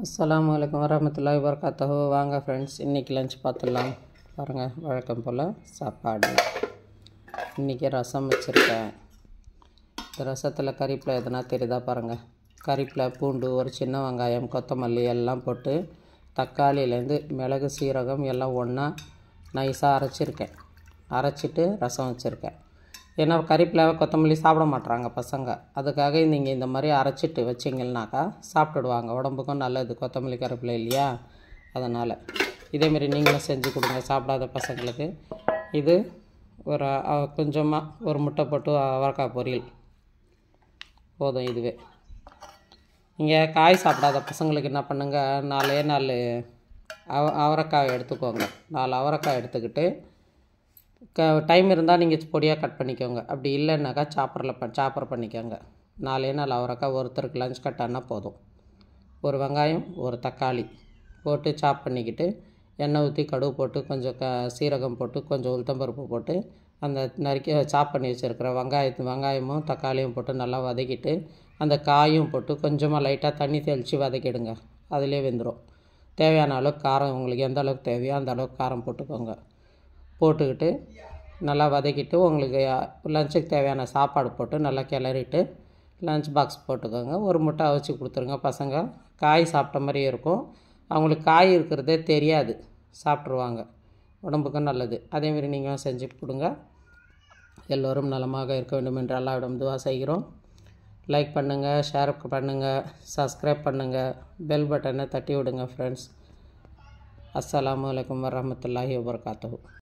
அஸ்ஸலாமு அலைக்கும் வரஹ்மத்துல்லாஹி வபரகாத்துஹு. வாங்க ஃப்ரெண்ட்ஸ், இன்றைக்கி லஞ்ச் பார்த்துடலாம். பாருங்கள், வழக்கம் போல் சாப்பாடு. இன்றைக்கி ரசம் வச்சுருக்கேன். இந்த ரசத்தில் கறிப்பில் எதுனா தெரியுதா பாருங்கள். கறிப்பில் பூண்டு, ஒரு சின்ன வெங்காயம், கொத்தமல்லி எல்லாம் போட்டு தக்காளியிலேருந்து மிளகு, சீரகம் எல்லாம் ஒன்றா நைஸாக அரைச்சிருக்கேன். அரைச்சிட்டு ரசம் வச்சுருக்கேன். ஏன்னா கறிப்பில் கொத்தமல்லி சாப்பிட மாட்றாங்க பசங்க. அதுக்காக நீங்கள் இந்த மாதிரி அரைச்சிட்டு வச்சிங்கன்னாக்கா சாப்பிட்டுடுவாங்க. உடம்புக்கும் நல்லது கொத்தமல்லி கறிப்பில் இல்லையா? அதனால் இதேமாரி நீங்களும் செஞ்சு கொடுங்க சாப்பிடாத பசங்களுக்கு. இது ஒரு கொஞ்சமாக ஒரு முட்டை போட்டு அவரைக்காய் பொரியல் போதும். இதுவே நீங்கள் காய் சாப்பிடாத பசங்களுக்கு என்ன பண்ணுங்கள், 4 அவரைக்காய் எடுத்துக்கோங்க. 4 அவரைக்காய் எடுத்துக்கிட்டு டைம் இருந்தால் நீங்கள் பொடியாக கட் பண்ணிக்கோங்க. அப்படி இல்லைன்னாக்கா சாப்பர் பண்ணிக்கோங்க. 4 அவரைக்காய் ஒருத்தருக்கு லஞ்ச் கட் ஆனால் போதும். ஒரு வெங்காயம், ஒரு தக்காளி போட்டு சாப் பண்ணிக்கிட்டு எண்ணெய் ஊற்றி கடுகு போட்டு கொஞ்சம் சீரகம் போட்டு கொஞ்சம் உளுத்தம்பருப்பு போட்டு அந்த நறுக்கி சாப் பண்ணி வச்சுருக்கிற வெங்காயமும் தக்காளியும் போட்டு நல்லா வதக்கிட்டு அந்த காயும் போட்டு கொஞ்சமாக லைட்டாக தண்ணி தெளித்து வதக்கிடுங்க. அதிலே வெந்துடும். தேவையான அளவுக்கு காரம் உங்களுக்கு எந்த அளவுக்கு தேவையோ அந்த அளவுக்கு காரம் போட்டுக்கோங்க. போட்டுக்கிட்டு நல்லா வதக்கிட்டு உங்களுக்கு லஞ்சுக்கு தேவையான சாப்பாடு போட்டு நல்லா கிளறிட்டு லஞ்ச் பாக்ஸ் போட்டுக்கோங்க. ஒரு முட்டை அவிச்சு கொடுத்துருங்க. பசங்க காய் சாப்பிட்ட மாதிரி இருக்கும். அவங்களுக்கு காய் இருக்கிறதே தெரியாது, சாப்பிட்ருவாங்க. உடம்புக்கும் நல்லது. அதேமாரி நீங்கள் செஞ்சு கொடுங்க. எல்லோரும் நலமாக இருக்க வேண்டும் என்று அல்லாஹ்விடம் துஆ செய்கிறோம். லைக் பண்ணுங்கள், ஷேர் பண்ணுங்கள், சப்ஸ்கிரைப் பண்ணுங்கள், பெல் பட்டனை தட்டி விடுங்க ஃப்ரெண்ட்ஸ். அஸ்ஸலாமு அலைக்கும் வரஹ்மத்துல்லாஹி வபரகாத்துஹு.